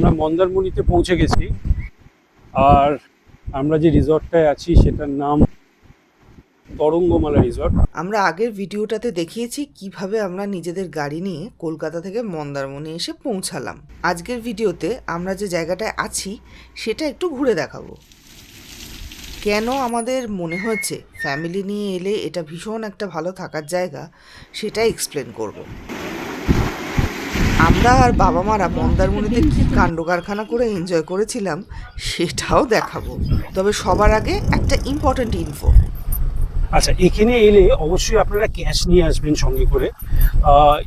আমরা মন্দারমণিতে পৌঁছে গেছি। আর আমরা যে রিসর্টটায় আছি সেটার নাম তরঙ্গমালা রিসর্ট। আমরা আগের ভিডিওটাতে দেখিয়েছি কিভাবে আমরা নিজেদের গাড়ি নিয়ে কলকাতা থেকে মন্দারমণি এসে পৌঁছালাম। আজকের ভিডিওতে আমরা যে জায়গাটায় আছি সেটা একটু ঘুরে দেখাবো। কেন আমাদের মনে হয়েছে ফ্যামিলি নিয়ে এলে এটা ভীষণ একটা ভালো থাকার জায়গা সেটা এক্সপ্লেন করব। আমরা আর বাবা মারা মন্দারমণিতে কী কাণ্ড কারখানা করে এনজয় করেছিলাম সেটাও দেখাবো। তবে সবার আগে একটা ইম্পর্ট্যান্ট ইনফো। আচ্ছা, এখানে এলে অবশ্যই আপনারা ক্যাশ নিয়ে আসবেন সঙ্গে করে।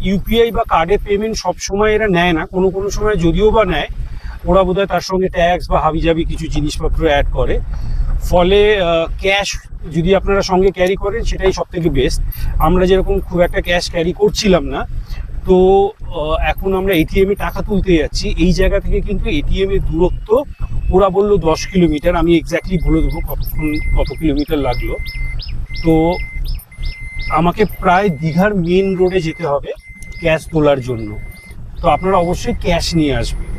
ইউপিআই বা কার্ডে পেমেন্ট সবসময় এরা নেয় না, কোনো কোনো সময় যদিও বা নেয়, ওরা বোধহয় তার সঙ্গে ট্যাক্স বা হাবিজাবি কিছু জিনিসপত্র অ্যাড করে। ফলে ক্যাশ যদি আপনারা সঙ্গে ক্যারি করেন সেটাই সব থেকে বেস্ট। আমরা যেরকম খুব একটা ক্যাশ ক্যারি করছিলাম না, তো এখন আমরা এটিএমে টাকা তুলতে যাচ্ছি। এই জায়গা থেকে কিন্তু এটিএমের দূরত্ব ওরা বললো 10 কিলোমিটার, আমি এক্স্যাক্টলি বলে দেবো কত কিলোমিটার লাগলো। তো আমাকে প্রায় দীঘার মেন রোডে যেতে হবে ক্যাশ তোলার জন্য। তো আপনারা অবশ্যই ক্যাশ নিয়ে আসবেন।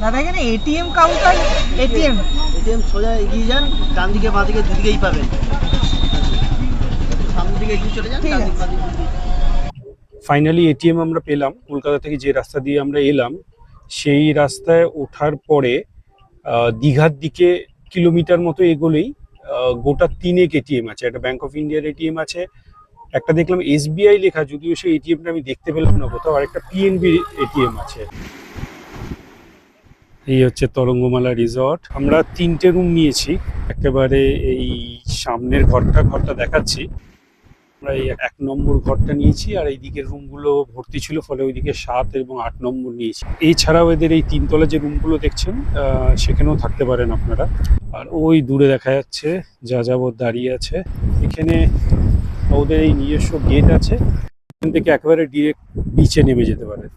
দাদা এখানে এটিএম কাউন্টার, এটিএম সোজা এগিয়ে যান, ডান দিকে বাঁ দিকে দুদিকেই পাবেন। সামনের দিকে এগিয়ে চলে যান, ডান দিকে বাঁ দিকে। ফাইনালি এটিএম আমরা পেলাম। কলকাতা থেকে যে রাস্তা দিয়ে আমরা এলাম সেই রাস্তায় ওঠার পরে দীঘার দিকে কিলোমিটার মতো এগোলেই গোটা 3 এটিএম আছে। একটা ব্যাংক অফ ইন্ডিয়ার এটিএম আছে, একটা দেখলাম এসবিআই লেখা, যদিও সেই এটিএমটা আমি দেখতে পেলাম না কোথাও, আর একটা পিএনবি এটিএম আছে। এই হচ্ছে তরঙ্গমালা রিসর্ট। আমরা 3টে রুম নিয়েছি। একেবারে এই সামনের ঘরটা দেখাচ্ছি। আমরা এই 1 নম্বর ঘরটা নিয়েছি, আর এই দিকের রুমগুলো ভর্তি ছিল, ফলে ওইদিকে 7 এবং 8 নম্বর নিয়েছি। এছাড়াও এদের এই 3তলা যে রুমগুলো দেখছেন সেখানেও থাকতে পারেন আপনারা। আর ওই দূরে দেখা যাচ্ছে যাযাবর দাঁড়িয়ে আছে। এখানে ওদের এই নিজস্ব গেট আছে, এখান থেকে একেবারে ডিরেক্ট বিচে নেমে যেতে পারে।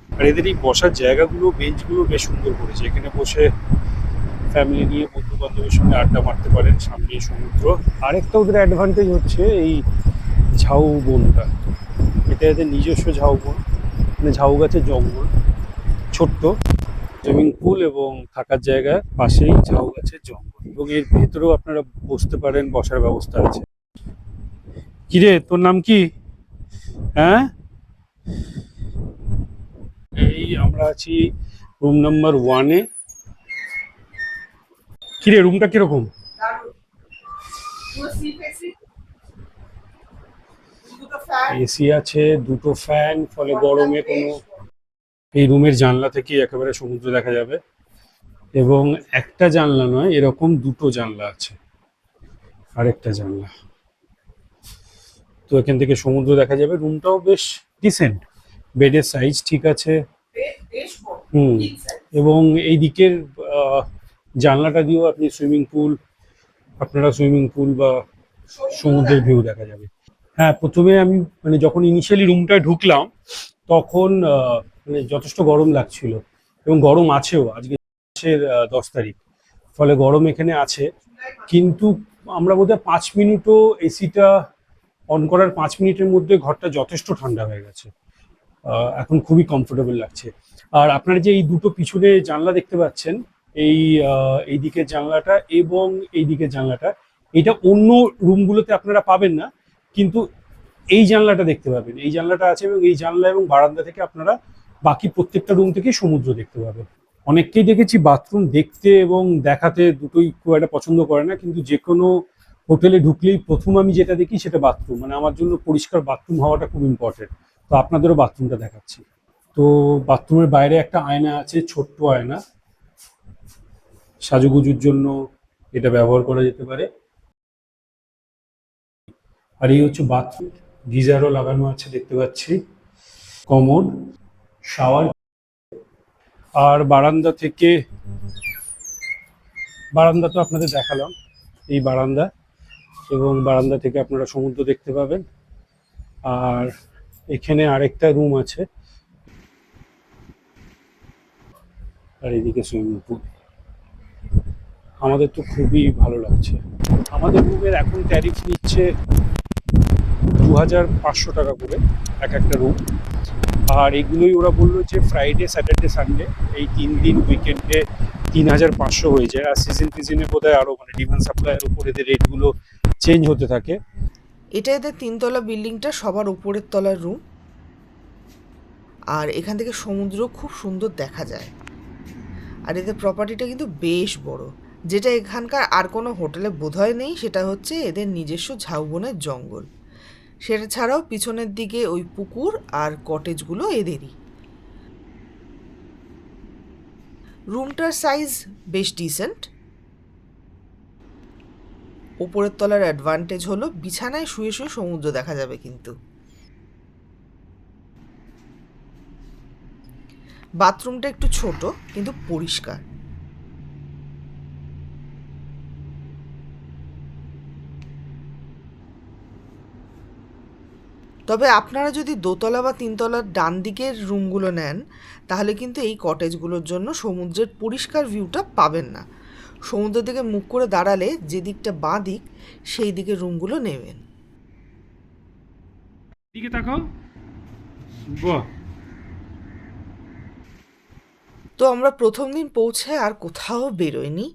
আর এদের এই বসার জায়গাগুলো, বেঞ্চগুলো বেশ সুন্দর করেছে। এখানে বসে ফ্যামিলি নিয়ে বন্ধু বান্ধবের সঙ্গে আড্ডা মারতে পারেন, সামনে সমুদ্র। আরেকটা ওদের অ্যাডভান্টেজ হচ্ছে এই ঝাউবনটা, এটা এদের নিজস্ব ঝাউবন, মানে ঝাউ গাছের জঙ্গল, ছোট্ট সুইমিং পুল এবং থাকার জায়গা পাশেই ঝাউ গাছের জঙ্গল, এবং এর ভেতরেও আপনারা বসতে পারেন, বসার ব্যবস্থা আছে। কিরে, তোর নাম কি? হ্যাঁ, এই আমরা আছি রুম নাম্বার 1-এ। কিরে, রুমটা কিরকম? এসি আছে, 2টো ফ্যান, ফলে গরমে কোনো, এই রুমের জানলা থেকে একেবারে সমুদ্র দেখা যাবে। এবং একটা জানলা নয়, এরকম 2টো জানলা আছে, আরেকটা জানলা, তো এখান থেকে সমুদ্র দেখা যাবে। রুমটাও বেশ ডিসেন্ট, বেডের সাইজ ঠিক আছে। এবং এই দিকের জানলাটা দিয়েও আপনি আপনারা সুইমিং পুল বা সমুদ্রের ভিউ দেখা যাবে। হ্যাঁ, প্রথমে আমি মানে যখন ইনিশিয়ালি রুমটায় ঢুকলাম তখন মানে যথেষ্ট গরম লাগছিল, এবং গরম আছেও। আজকে 10 তারিখ, ফলে গরম এখানে আছে। কিন্তু আমরা বোধহয় 5 মিনিটও এসিটা অন করার 5 মিনিটের মধ্যে ঘরটা যথেষ্ট ঠান্ডা হয়ে গেছে। এখন খুবই কমফোর্টেবল লাগছে। আর আপনারা যে এই 2টো পিছনে জানলা দেখতে পাচ্ছেন, এই দিকের জানলাটা এবং এই দিকের জানলাটা, এটা অন্য রুমগুলোতে আপনারা পাবেন না, কিন্তু এই জানলাটা দেখতে পাবেন। এই জানলাটা আছে, এবং এই জানলা এবং বারান্দা থেকে আপনারা বাকি প্রত্যেকটা রুম থেকে সমুদ্র দেখতে পাবেন। অনেককেই দেখেছি বাথরুম দেখতে এবং দেখাতে দুটোই খুব একটা পছন্দ করে না, কিন্তু যে কোনো হোটেলে ঢুকলেই প্রথম আমি যেটা দেখি সেটা বাথরুম। মানে আমার জন্য পরিষ্কার বাথরুম হওয়াটা খুব ইম্পর্টেন্ট। তো আপনাদেরও বাথরুমটা দেখাচ্ছি। তো বাথরুমের বাইরে একটা আয়না আছে, ছোট্ট আয়না, সাজুগুজুর জন্য এটা ব্যবহার করা যেতে পারে। আর এই হচ্ছে বাথরুম, গিজারও লাগানো আছে দেখতে পাচ্ছি, কমোড, শাওয়ার। আর বারান্দা তো আপনাদের দেখালাম, এই বারান্দা, এবং বারান্দা থেকে আপনারা সমুদ্র দেখতে পাবেন। আর এখানে আরেকটা রুম আছে, আর এদিকে সুইমিং পুল। আমাদের তো খুবই ভালো লাগছে। আমাদের রুমের এখন ট্যারিফ নিচ্ছে 2500 টাকা করে এক একটা রুম। আর এগুলোই ওরা বললো যে ফ্রাইডে, স্যাটারডে, সানডে এই 3 দিন উইকেন্ডে 3500 হয়ে যায়। আর সিজনে বোধহয় আরও মানে ডিমান্ড সাপ্লাইয়ের উপর এদের রেটগুলো চেঞ্জ হতে থাকে। এটা এদের 3তলা বিল্ডিংটা, সবার উপরের তলার রুম। আর এখান থেকে সমুদ্র খুব সুন্দর দেখা যায়। আর এদের প্রপার্টিটা কিন্তু বেশ বড়, যেটা এখানকার আর কোনো হোটেলে বোধহয় নেই। সেটা হচ্ছে এদের নিজস্ব ঝাউবনের জঙ্গল। সেটা ছাড়াও পিছনের দিকে ওই পুকুর আর কটেজগুলো এদেরই। রুমটার সাইজ বেশ ডিসেন্ট। ওপরের তলার অ্যাডভান্টেজ হলো বিছানায় শুয়ে শুয়ে সমুদ্র দেখা যাবে। কিন্তু বাথরুমটা একটু ছোট কিন্তু পরিষ্কার। তবে আপনারা যদি দোতলা বা 3তলার ডান দিকের রুমগুলো নেন, তাহলে কিন্তু এই কটেজগুলোর জন্য সমুদ্রের পরিষ্কার ভিউটা পাবেন না। সমুদ্রের দিকে মুখ করে দাঁড়ালে যে দিকটা বাঁ দিক, সেই দিকে রুমগুলো নেবেন। দিকে তাকাও। বাহ। তো আমরা প্রথম দিন পৌঁছে আর কোথাও বেরোইনি।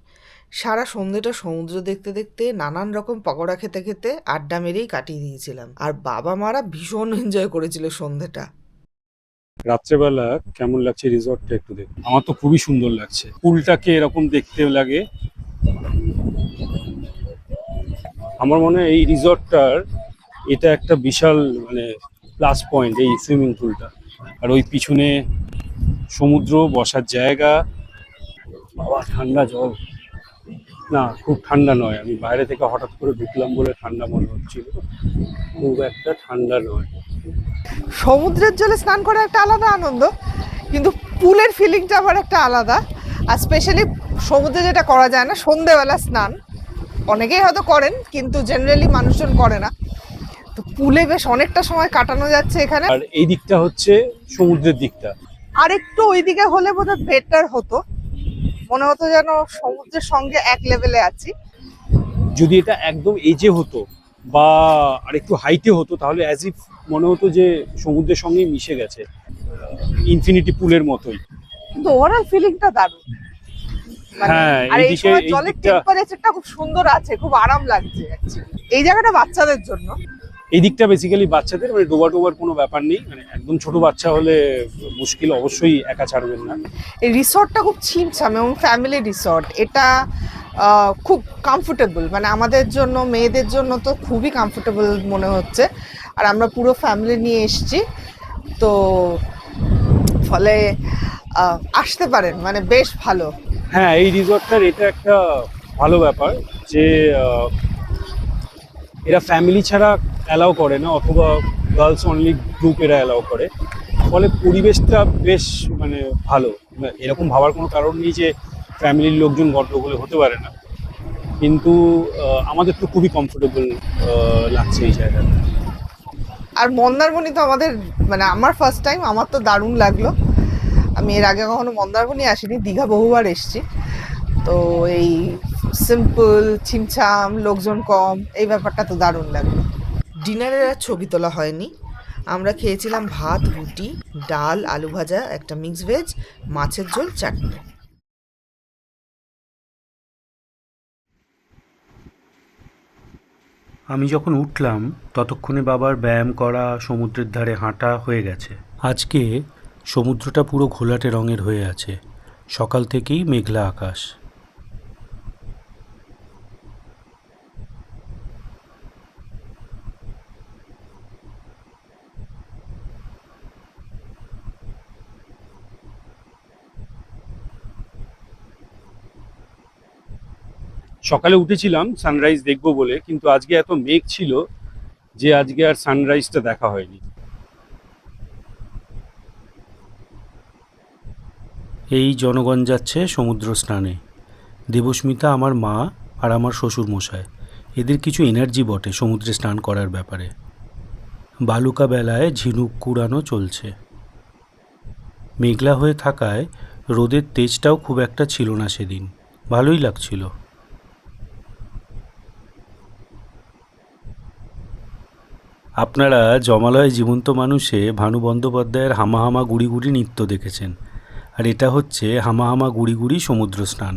সারা সন্ধ্যেটা সমুদ্র দেখতে দেখতে, নানান রকম পকোড়া খেতে খেতে, আড্ডা মেরেই কাটিয়ে দিয়েছিলাম। আর বাবা মারা ভীষণ এনজয় করেছিল সন্ধ্যেটা। রাত্রেবেলা কেমন লাগছে রিসর্টটা একটু দেখুন। আমার তো খুবই সুন্দর লাগছে। পুলটাকে এরকম দেখতে লাগে। আমার মনে হয় এই রিসর্টটার এটা একটা বিশাল মানে প্লাস পয়েন্ট, এই সুইমিং পুলটা। আর ওই পিছনে সমুদ্র, বসার জায়গা। বাবা ঠান্ডা জল না, খুব ঠান্ডা নয়। আমি বাইরে থেকে হঠাৎ করে ঢুকলাম বলে ঠান্ডা মনে হচ্ছিল, খুব একটা ঠান্ডা নয়। সমুদ্রের জলে স্নান করা একটা আলাদা আনন্দ, কিন্তু পুলের ফিলিংটা আবার একটা আলাদা। আর স্পেশালি সমুদ্রে যেটা করা যায় না, সন্ধেবেলা স্নান। অনেকেই হয়তো করেন, কিন্তু জেনারেলি মানুষজন করে না। তো পুলে বেশ অনেকটা সময় কাটানো যাচ্ছে এখানে। আর এই দিকটা হচ্ছে সমুদ্রের দিকটা। আর একটু ওইদিকে হলে বোধহয় বেটার হতো, মনে হতো যেন সমুদ্রের সঙ্গে এক লেভেলে আছি। যদি এটা একদম এজে হতো বা আর একটু হাইটে হতো, তাহলে অ্যাজ ইফ মনে হতো যে সমুদ্রের সঙ্গেই মিশে গেছে, ইনফিনিটি পুলের মতোই। কিন্তু ওভারঅল ফিলিংটা দারুণ। হ্যাঁ, আর এই এইদিকে সময় এই জলের দিকটা, টেম্পারেচারটা খুব সুন্দর আছে, খুব আরাম লাগছে অ্যাকচুয়ালি। এই জায়গাটা বাচ্চাদের জন্য। এই দিকটা বেসিক্যালি বাচ্চাদের, মানে ডোবা টোবার কোনো ব্যাপার নেই। মানে একদম ছোট বাচ্চা হলে মুশকিল, অবশ্যই একা ছাড়বেন না। এই রিসর্টটা খুব ছিমছাম এবং ফ্যামিলি রিসর্ট। এটা খুব কমফোর্টেবল, মানে আমাদের জন্য, মেয়েদের জন্য তো খুবই কমফোর্টেবল মনে হচ্ছে। আর আমরা পুরো ফ্যামিলি নিয়ে এসেছি, তো ফলে আসতে পারেন, মানে বেশ ভালো। হ্যাঁ, এই রিসর্টটার এটা একটা ভালো ব্যাপার যে এরা ফ্যামিলি ছাড়া অ্যালাউ করে না, অথবা গার্লস অনলি গ্রুপ এরা অ্যালাউ করে। ফলে পরিবেশটা বেশ মানে ভালো। এরকম ভাবার কোনো কারণ নেই যে ফ্যামিলির লোকজন গন্ডগোলে হতে পারে না, কিন্তু আমাদের তো খুবই কমফোর্টেবল লাগছে এই জায়গাটা। আর মন্দারমণি তো আমাদের, মানে আমার ফার্স্ট টাইম, আমার তো দারুণ লাগলো। আমি এর আগে কখনো মন্দারমণি আসিনি, দীঘা বহুবার এসেছি। তো এই সিম্পল, ছিমছাম, লোকজন কম, এই ব্যাপারটা তো দারুণ লাগলো। ডিনারের আর ছবি তোলা হয়নি। আমরা খেয়েছিলাম ভাত, রুটি, ডাল, আলু ভাজা, একটা মিক্স ভেজ, মাছের ঝোল, চাটনি। আমি যখন উঠলাম ততক্ষণে বাবার ব্যায়াম করা, সমুদ্রের ধারে হাঁটা হয়ে গেছে। আজকে সমুদ্রটা পুরো ঘোলাটে রঙের হয়ে আছে। সকাল থেকেই মেঘলা আকাশ। সকালে উঠেছিলাম সানরাইজ দেখবো বলে, কিন্তু আজকে এত মেঘ ছিল যে আজকে আর সানরাইজটা দেখা হয়নি। এই জনগণ যাচ্ছে সমুদ্র স্নানে। দেবস্মিতা আমার মা আর আমার শ্বশুর মশাই। এদের কিছু এনার্জি বটে সমুদ্রে স্নান করার ব্যাপারে। বালুকা বেলায় ঝিনুক কুড়ানো চলছে। মেঘলা হয়ে থাকায় রোদের তেজটাও খুব একটা ছিল না সেদিন, ভালোই লাগছিল। আপনারা জমালয় জীবন্ত মানুষে ভানু বন্দ্যোপাধ্যায়ের হামা হামা গুড়ি গুড়ি নৃত্য দেখেছেন, আর এটা হচ্ছে হামা হামা গুড়ি গুড়ি সমুদ্র স্নান।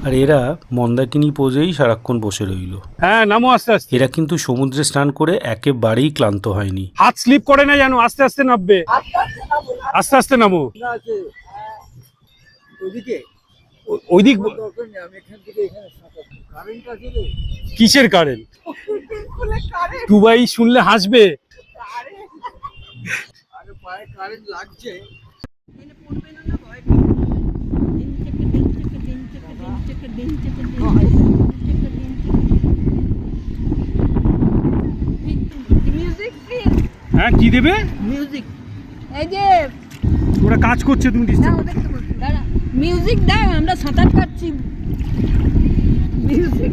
আর এরা মন্দাকিনী পোজেই সারাক্ষণ বসে রইল। হ্যাঁ, নামো আস্তে আস্তে। এরা কিন্তু সমুদ্রে স্নান করে একেবারেই ক্লান্ত হয়নি। হাত স্লিপ করে না জানো, আস্তে আস্তে নামবে, আস্তে আস্তে নামো। ওই দিক কিসের কারেন্ট? দুবাই শুনলে হাসবে। হ্যাঁ, কি দেবে? মিউজিক এই যে ওরা কাজ করছে, তুমি ডিস্টার্ব। দাঁড়া, মিউজিক দাও, আমরা সাঁতার কাটছি। মিউজিক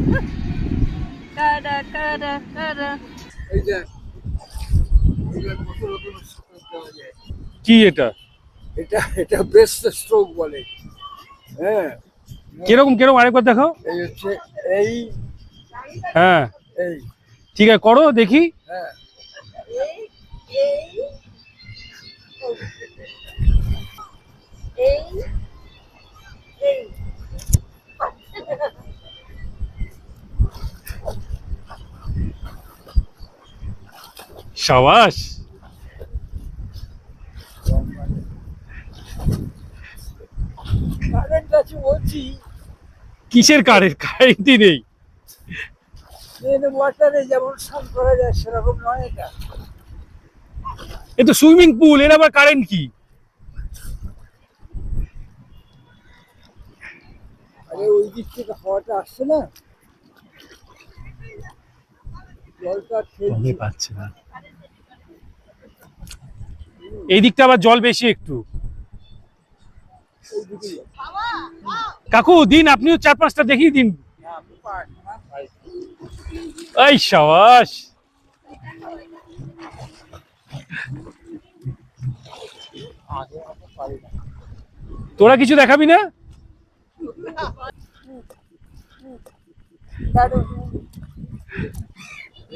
কারা কারা কারা কি এটা? এটা ব্রেস্ট স্ট্রোক বলে। হ্যাঁ, কিরকম কিরকম আরেকবার দেখাও। এই হচ্ছে এই হ্যাঁ, এই ঠিক আছে, করো দেখি। হ্যাঁ, সাবাস। কারেন্ট আছে বলছি, কিসের কারেন্ট? কারেন্টই নেই। ওয়াটারে যেমন স্নান করা যায় সেরকম নয় এটা। এ তো সুইমিং পুল, এর আবার কারেন্ট কি? আরে ওই দিক থেকে হাওয়াটা আসছে না, জলটা ঠেলছে। পাচ্ছে না। এই দিকটা আবার জল বেশি একটু। কাকু দিন, আপনিও 4-5টা দেখিয়ে দিন। এই সাবাস। তোরা কিছু দেখাবি না?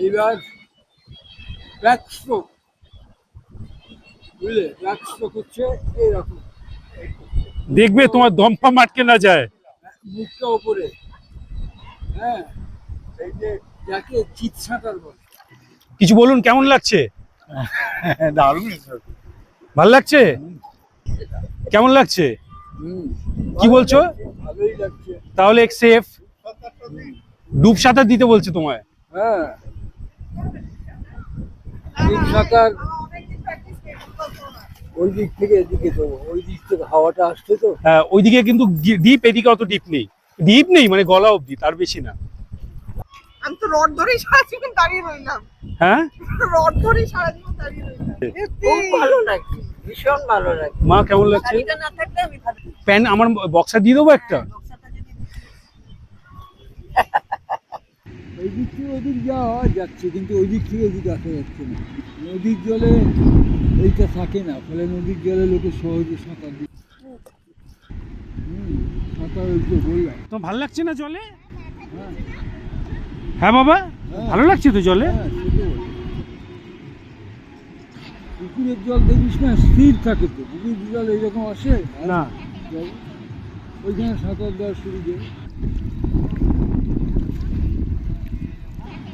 এইবার ব্যাক স্ট্রোক, বুঝলে, ব্যাক স্ট্রোক হচ্ছে এইরকম, দেখবে তোমার দম ফম আটকে না যায়। মুখটা ওপরে। হ্যাঁ, এই যে যাকে চিৎ সাঁতার বলে। কিছু বলুন, কেমন লাগছে? দারুণ। ভাল লাগছে? কেমন লাগছে? কি বলছো? ভালোই লাগছে। তাহলে সেফ ডুব সাঁতার দিতে বলছে তোমায়। হ্যাঁ, চিৎ সাঁতার ওই দিক থেকে এদিকে দেবো, ওই দিক থেকে হাওয়াটা আসছে তো। হ্যাঁ, ওইদিকে কিন্তু ডিপ, এদিকে অত ডিপ নেই। ডিপ নেই মানে গলা অবধি, তার বেশি না। আমি তো রড ধরেই সারা জীবন দাঁড়িয়ে রইলাম। হ্যাঁ, রড ধরেই সারা জীবন দাঁড়িয়ে রইলাম। খুব ভালো লাগছে, ভীষণ ভালো লাগছে। মা কেমন লাগছে? এটা না থাকলে আমি ভালো প্যান আমার বক্সার দিয়ে দেবো একটা। ওই দিক থেকে ওই দিক যাওয়া যাচ্ছে, কিন্তু ওই দিক থেকে ওদিকে আসা যাচ্ছে না। নদীর জলে এইটা থাকে না, ফলে নদীর জলে লোকে সহজে সাঁতার দিচ্ছে। সাঁতার ওই তো বললাম। তোমার ভালো লাগছে না জলে? হ্যাঁ, হ্যাঁ বাবা, হ্যাঁ। ভালো লাগছে তো জলে? হ্যাঁ, সেটা বলি। পুকুরের জল দেখিস না, স্থির থাকে তো। পুকুরের জল এইরকম আসে না। জল ওইখানে সাঁতার দেওয়ার সুবিধে।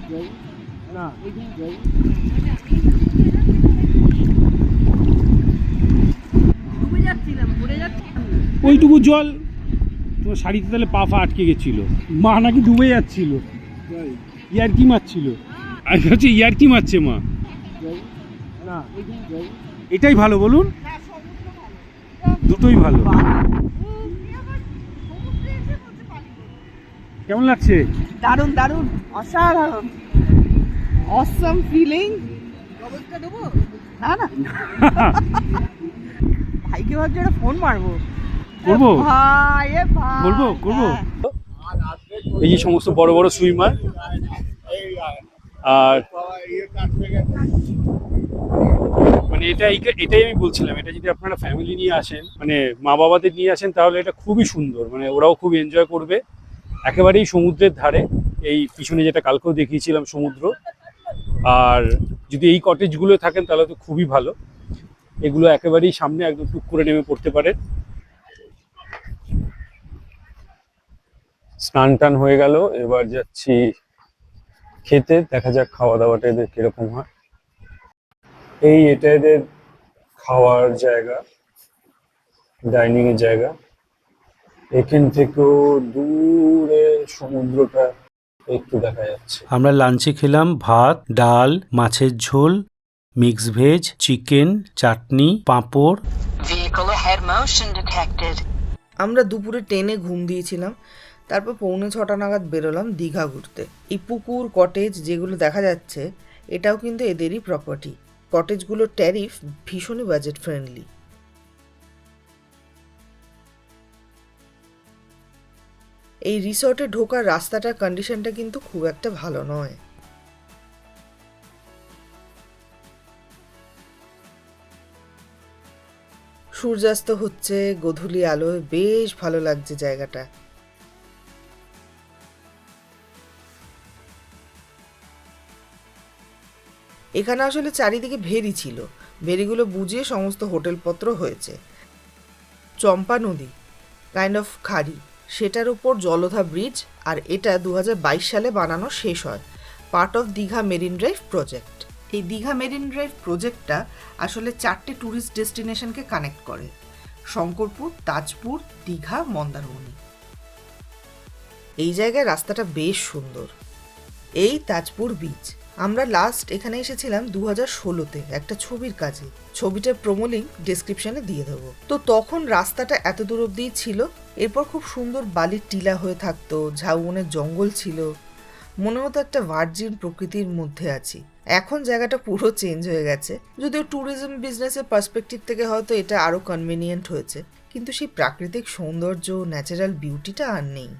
জল না, ওইখানে জল ডুবে যাচ্ছিলাম, পড়ে যাচ্ছিলাম না। ওইটুকু জল তোমার শাড়িতে তাহলে পা ফা আটকে গেছিল। মা নাকি ডুবে যাচ্ছিল, জল ইয়ারকি মারছিল। আর হচ্ছে ইয়ারকি মারছে মা। জল না, ওইখানে জল। এটাই ভালো বলুন? দুটোই ভালো। কেমন লাগছে? দারুণ দারুণ, অসাধারণ, অসম ফিলিং। অবস্থা দেবো না না, ভাইকে ভাবছি একটা ফোন মারবো। করবো? ভাই এ ভাই করবো? হ্যাঁ। এই যে সমস্ত বড় বড় সুইমার, আর মানে এটাই আমি বলছিলাম, এটা যদি আপনারা ফ্যামিলি নিয়ে আসেন, মানে মা বাবাদের নিয়ে আসেন, তাহলে এটা খুবই সুন্দর, মানে ওরাও খুব এনজয় করবে। একেবারেই সমুদ্রের ধারে, এই পিছনে যেটা কালকেও দেখিয়েছিলাম সমুদ্র। আর যদি এই কটেজগুলো থাকেন তাহলে তো খুবই ভালো, এগুলো একেবারেই সামনে, একদম টুক করে নেমে পড়তে পারে। স্নান টান হয়ে গেল, এবার যাচ্ছি খেতে, দেখা যাক খাওয়া দাওয়াটা এদের কিরকম হয়। এটা এদের খাওয়ার জায়গা, ডাইনিং এর জায়গা। এখান থেকেও দূরে সমুদ্রটা একটু দেখা যাচ্ছে। আমরা লাঞ্চে খেলাম ভাত, ডাল, মাছের ঝোল, মিক্স ভেজ, চিকেন, চাটনি, পাঁপড়। Vehicle ahead motion detected. আমরা দুপুরে ট্রেনে ঘুম দিয়েছিলাম, তারপর 6:45 নাগাদ বেরোলাম দীঘা ঘুরতে। এই পুকুর কটেজ যেগুলো দেখা যাচ্ছে, এটাও কিন্তু এদেরই প্রপার্টি। কটেজগুলোর ট্যারিফ ভীষণই বাজেট ফ্রেন্ডলি। এই রিসর্টে ঢোকার রাস্তাটার কন্ডিশনটা কিন্তু খুব একটা ভালো নয়। সূর্যাস্ত হচ্ছে গোধূলি আলোয়, বেশ ভালো লাগছে জায়গাটা। এখানে আসলে চারিদিকে ভেরি ছিল, ভেরিগুলো বুঝিয়ে সমস্ত হোটেলপত্র হয়েছে। চম্পা নদী, কাইন্ড অফ খাড়ি, সেটার উপর জলধা ব্রিজ, আর এটা 2022 সালে বানানো শেষ হয়, part of Digha marine drive project. এই দীঘা মেরিন ড্রাইভ প্রজেক্টটা আসলে 4টে ট্যুরিস্ট ডেস্টিনেশনকে কানেক্ট করে: শঙ্করপুর, তাজপুর, দীঘা, মন্দারমণি। এই জায়গায় রাস্তাটা বেশ সুন্দর। এই তাজপুর বিচ। আমরা লাস্ট এখানে এসেছিলাম 2016-তে একটা ছবির কাজে। ছবিটার প্রোমো লিঙ্ক ডেসক্রিপশনে দিয়ে দেবো। তো তখন রাস্তাটা এত দূর অব্দিই ছিল, এরপর খুব সুন্দর বালির টিলা হয়ে থাকতো, ঝাউবনের জঙ্গল ছিল, মনে হতো একটা ভার্জিন প্রকৃতির মধ্যে আছি। এখন জায়গাটা পুরো চেঞ্জ হয়ে গেছে, যদিও ট্যুরিজম বিজনেসের পার্সপেক্টিভ থেকে হয়তো এটা আরও কনভিনিয়েন্ট হয়েছে, কিন্তু সেই প্রাকৃতিক সৌন্দর্য, ন্যাচারাল বিউটিটা আর নেই।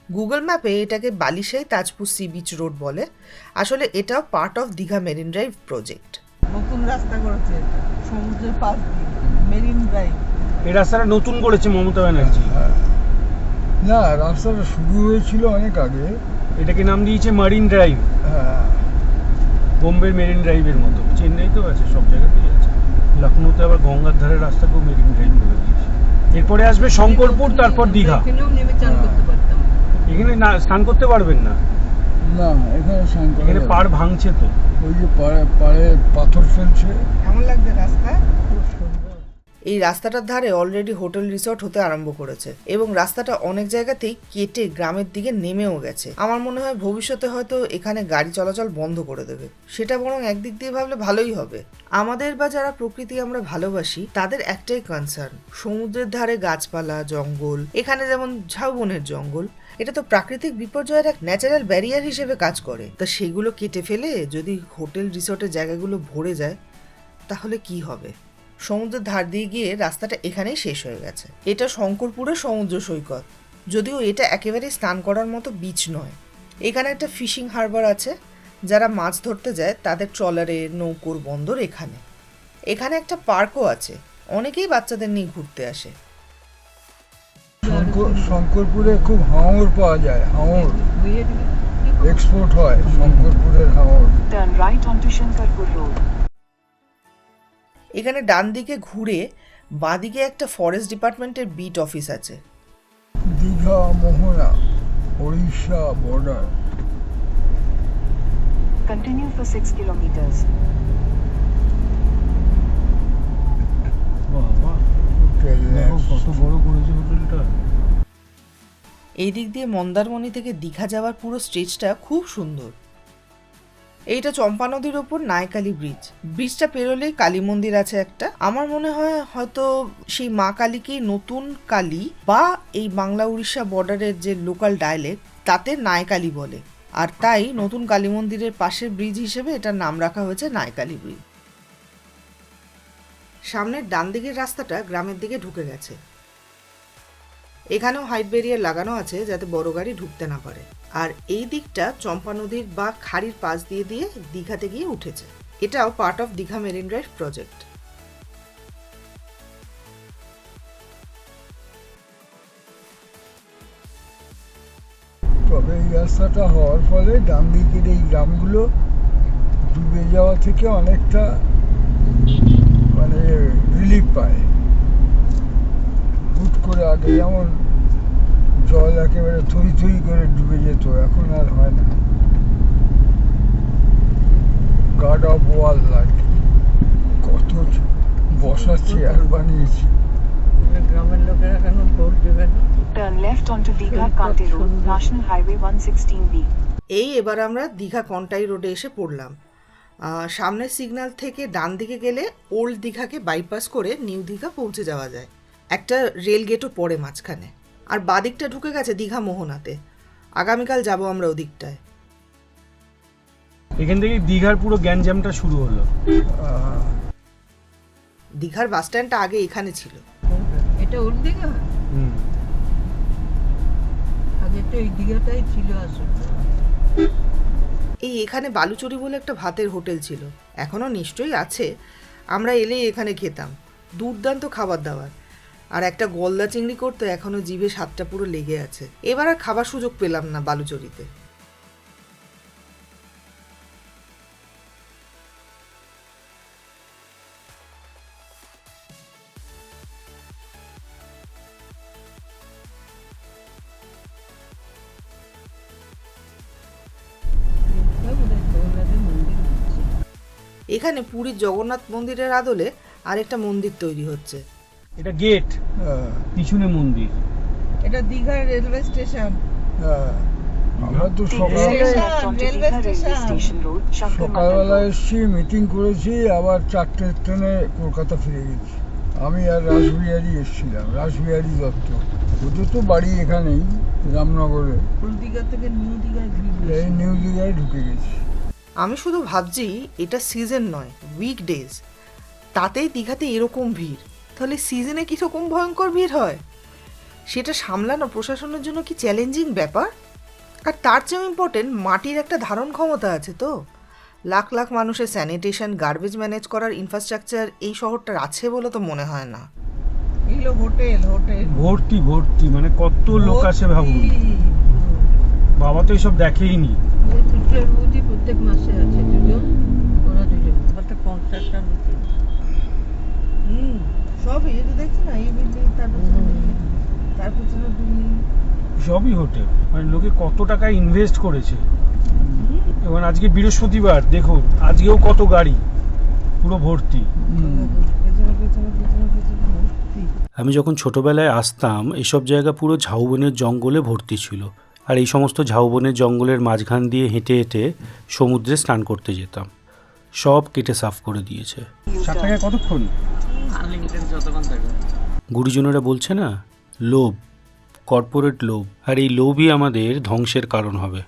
গুগল ম্যাপে এটাকে Balisai Tajpur sea beach road বলে, আসলে এটাও part of Digha marine drive project. নতুন রাস্তা করেছে এটা সমুদ্রের পাশ দিয়ে, মেরিন ড্রাইভ। এই রাস্তাটা নতুন করেছে মমতা ব্যানার্জি। না, রাস্তাটা শুরু হয়েছিল অনেক আগে। এটাকে নাম দিয়েছে মারিন ড্রাইভ, হ্যাঁ, বোম্বের মেরিন ড্রাইভের মতো। চেন্নাই তো আছে, সব জায়গাতেই আছে। লখনৌতে আবার গঙ্গার ধারের রাস্তাকেও মেরিন ড্রাইভ করে দিয়েছে। এরপরে আসবে শঙ্করপুর, তারপর দীঘা। এখানেও নেমে চান করতে পারতাম। এখানে না স্নান করতে পারবেন না, না এখানে এখানে পাড় ভাঙছে তো। ওই যে পাড়ে পাথর ফেলছে। কেমন লাগছে রাস্তা? খুব সুন্দর। এই রাস্তাটার ধারে অলরেডি হোটেল রিসর্ট হতে আরম্ভ করেছে, এবং রাস্তাটা অনেক জায়গাতেই কেটে গ্রামের দিকে নেমেও গেছে। আমার মনে হয় ভবিষ্যতে হয়তো এখানে গাড়ি চলাচল বন্ধ করে দেবে, সেটা বরং একদিক দিয়ে ভাবলে ভালোই হবে। আমাদের বা যারা প্রকৃতি আমরা ভালোবাসি, তাদের একটাই কনসার্ন, সমুদ্রের ধারে গাছপালা, জঙ্গল, এখানে যেমন ঝাউবনের জঙ্গল, এটা তো প্রাকৃতিক বিপর্যয়ের এক ন্যাচারাল ব্যারিয়ার হিসেবে কাজ করে। তা সেগুলো কেটে ফেলে যদি হোটেল রিসর্টের জায়গাগুলো ভরে যায়, তাহলে কি হবে? সমুদ্রের ধার দিয়ে গিয়ে রাস্তাটা এখানেই শেষ হয়ে গেছে। এটা শঙ্করপুরের সমুদ্র সৈকত, যদিও এটা একেবারে স্নান করার মতো বিচ নয়। এখানে একটা ফিশিং হারবার আছে, যারা মাছ ধরতে যায় তাদের ট্রলারে, নৌকোর বন্দর এখানে। এখানে একটা পার্কও আছে, অনেকেই বাচ্চাদের নিয়ে ঘুরতে আসে। শঙ্করপুরে খুব হাঙর পাওয়া যায়, হাঙর এক্সপোর্ট হয় শঙ্করপুরের হাঙর। Turn right onto Shankarpur Road. এখানে ডান দিকে ঘুরে বাঁদিকে একটা ফরেস্ট ডিপার্টমেন্টের বিট অফিস আছে। দীঘা মোহনা, Orissa border. Continue for 6 kilometers. বাবা, দেখো কত বড় করেছে হোটেলটা। এই দিক দিয়ে মন্দারমণি থেকে দীঘা যাওয়ার পুরো স্ট্রেচটা খুব সুন্দর। এইটা চম্পা নদীর ওপর নায়কালী ব্রিজ। ব্রিজটা পেরোলেই কালী মন্দির আছে একটা। আমার মনে হয় হয়তো সেই মা কালীকেই নতুন কালী, বা এই বাংলা উড়িষ্যা বর্ডারের যে লোকাল ডায়ালেক্ট, তাতে নায়কালী বলে, আর তাই নতুন কালী মন্দিরের পাশের ব্রিজ হিসেবে এটার নাম রাখা হয়েছে নায়কালী ব্রিজ। সামনের ডান দিকের রাস্তাটা গ্রামের দিকে ঢুকে গেছে। এখানেও হাইট ব্যারিয়ার লাগানো আছে যাতে বড় গাড়ি ঢুকতে না পারে। আর এই দিকটা চম্পা নদীর বা খাড়ির পাশ দিয়ে দিয়ে দীঘাতে গিয়ে উঠেছে। এটাও part of Digha marine drive project. তবে এই রাস্তাটা হওয়ার ফলে ডান দিকের এই গ্রামগুলো ডুবে যাওয়া থেকে অনেকটা মানে রিলিফ পায়। হুট করে আগে যেমন জল একেবারে থই থই করে ডুবে যেত, এখন আর হয় না। গার্ড অফ ওয়াল লাগে, কত বসার চেয়ার বানিয়েছি। গ্রামের লোকেরা কেন ভোট দেবে না? Turn left onto Digha Kanti Road, National Highway 116B. এই এবার আমরা দীঘা কন্টাই রোডে এসে পড়লাম। সামনের সিগন্যাল থেকে ডান দিকে গেলে ওল্ড দীঘাকে বাইপাস করে নিউ দীঘা পৌঁছে যাওয়া যায়। একটা রেল গেটও পড়ে মাঝখানে। আর বাদিকটা ঢুকে গেছে দীঘা মোহনাতে। আগামীকাল যাব আমরা ওদিকটায়। এখান থেকে দীঘার পুরো গ্যাঞ্জামটা শুরু হলো। দীঘার বাস স্ট্যান্ডটা আগে এখানে ছিল। এটা ওর দিঘা? আগে তো এই দিঘাটাই ছিল আসলে। এই এখানে বালুচরি বলে একটা ভাতের হোটেল ছিল, এখনও নিশ্চয়ই আছে। আমরা এলেই এখানে খেতাম, দুর্দান্ত খাবার দাবার। আর একটা গলদা চিংড়ি করতে এখনও জিভে স্বাদটা পুরো লেগে আছে। এবার আর খাবার সুযোগ পেলাম না বালুচরিতে। এখানে পুরীর জগন্নাথ মন্দিরের আদলে আরেকটা মন্দির তৈরি হচ্ছে। এটা গেট, পিছনে মন্দির। এটা দীঘার রেলওয়ে স্টেশন। আমরা তো Take left onto Digha Railway Station Road, সকালবেলা Shankarmata Road. এসছি, মিটিং করেছি, আবার 4টে ট্রেনে কলকাতা ফিরে গেছি। আমি আর রাসবিহারী এসেছিলাম, রাসবিহারী দত্ত। ওদের তো বাড়ি এখানেই রামনগরে। ওল্ড দীঘা থেকে নিউ দীঘায় ঘুরবে। এই নিউ দীঘায় ঢুকে গেছি। আমি শুধু ভাবছি এটা সিজন নয়, উইকডেজ, তাতেই দীঘাতে এরকম ভিড়। তাহলে সিজনে কীরকম ভয়ঙ্কর ভিড় হয় সেটা সামলানো প্রশাসনের জন্য কি চ্যালেঞ্জিং ব্যাপার। আর তার চেয়েও ইম্পর্টেন্ট, মাটির একটা ধারণ ক্ষমতা আছে তো। লাখ লাখ মানুষের স্যানিটেশন, গার্বেজ ম্যানেজ করার ইনফ্রাস্ট্রাকচার এই শহরটার আছে বলে তো মনে হয় না। এগুলো হোটেল হোটেল ভর্তি ভর্তি, মানে কত লোক আসে ভাবুন। বাবা তো এসব দেখেইনি। পুত্রের বৌদি প্রত্যেক মাসে আছে দুজন, ওরা দুজন একটা কনস্ট্রাকশন। সব এই যে দেখছি না, এই বিল্ডিং, তার পিছনে বিল্ডিং, সবই হোটেল। মানে লোকে কত টাকা ইনভেস্ট করেছে। এবং আজকে বৃহস্পতিবার, দেখুন আজকেও কত গাড়ি, পুরো ভর্তি। পেছনে পেছনে পেছনে পেছনে ভর্তি। আমি যখন ছোটোবেলায় আসতাম এসব জায়গা পুরো ঝাউবনের জঙ্গলে ভর্তি ছিল। আর এই সমস্ত ঝাউবনের জঙ্গলের মাঝখান দিয়ে হেঁটে হেঁটে সমুদ্রে স্নান করতে যেতাম। সব কেটে সাফ করে দিয়েছে। 7 টাকায় কতক্ষণ? গুরুজনেরা বলছে না, লোভ, কর্পোরেট লোভ। আর এই লোভই আমাদের ধ্বংসের কারণ হবে।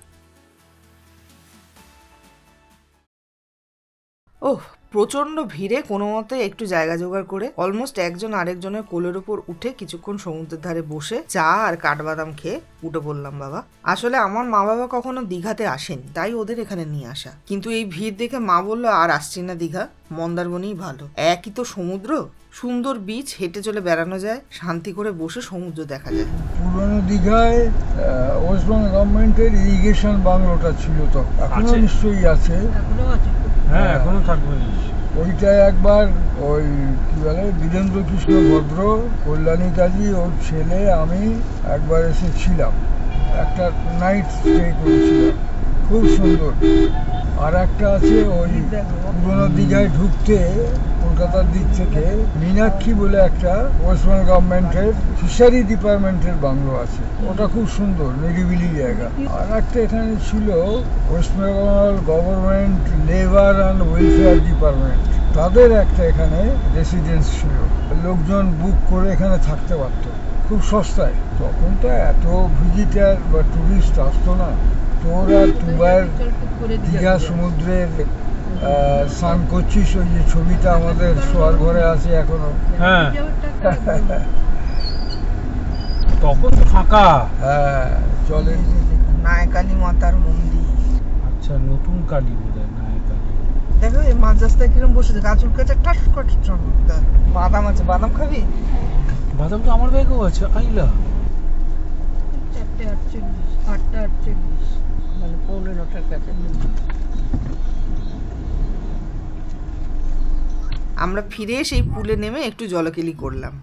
ওহ, প্রচণ্ড ভিড়ে কোনো মতে একটু জায়গা জোগাড় করে অলমোস্ট একজন আরেকজনের কোলের ওপর উঠে কিছুক্ষণ সমুদ্রের ধারে বসে চা আর কাঠবাদাম খেয়ে উঠে পড়লাম বাবা। আসলে আমার মা বাবা কখনো দীঘাতে আসেন, তাই ওদের এখানে নিয়ে আসা। কিন্তু এই ভিড় দেখে মা বললো আর আসছি না দীঘা, মন্দারমণিই ভালো। একই তো সমুদ্র, সুন্দর বিচ, হেঁটে চলে বেড়ানো যায়, শান্তি করে বসে সমুদ্র দেখা যায়। পুরনো দীঘায় ওয়েস্ট বেঙ্গল গভর্নমেন্টের ইরিগেশন বাংলোটা ছিল, তো এখনো আছে? নিশ্চয়ই আছে। এখনো আছে। হ্যাঁ, এখনো থাকবে। ওইটায় একবার ওই কি বলে বীরেন্দ্র কৃষ্ণ ভদ্র, কল্যাণী কাজী, ওর ছেলে, আমি একবার এসেছিলাম, একটা নাইট স্টে করেছিলাম, খুব সুন্দর। আর একটা আছে ওই পুরনো দীঘায় ঢুকতে কলকাতার দিক থেকে মীনাক্ষী বলে একটা ওয়েস্ট বেঙ্গল গভর্নমেন্টের ফিশারি ডিপার্টমেন্টের বাংলো আছে, ওটা খুব সুন্দর, নিরিবিলি জায়গা। আর একটা এখানে ছিল West Bengal government labour and welfare department, তাদের একটা এখানে রেসিডেন্স ছিল, লোকজন বুক করে এখানে থাকতে পারত খুব সস্তায়। তখন তো এত ভিজিটার বা টুরিস্ট আসতো না। তোরা দুবার দীঘা সমুদ্রের স্নান করছিস, ওই যে ছবিটা আমাদের শোয়ার ঘরে আছে এখনো। হ্যাঁ, তখন তো ফাঁকা। হ্যাঁ, চলে। নায়কালী মাতার মন্দির। আচ্ছা, নতুন কালী বোধহয়, নায়কালী। দেখো এই মাঝ রাস্তায় কিরম বসেছে, গাছুর কাছে টাস করে চমৎকার। বাদাম আছে, বাদাম খাবি? বাদাম তো আমার ব্যাগেও আছে, আইলা। 4:48, 8:48, মানে 9:45 কাছে। আমরা ফিরে সেই পুলে নেমে একটু জলকেলি করলাম।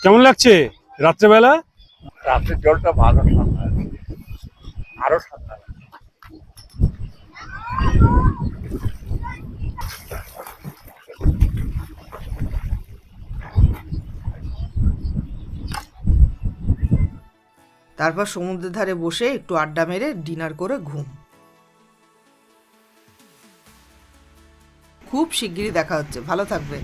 কেমন লাগছে রাত্রেবেলা? রাতের জলটা ভালো ঠান্ডা, আরো ঠান্ডা। তারপর সমুদ্রের ধারে বসে একটু আড্ডা মেরে ডিনার করে ঘুম। খুব শিগগিরই দেখা হচ্ছে, ভালো থাকবে।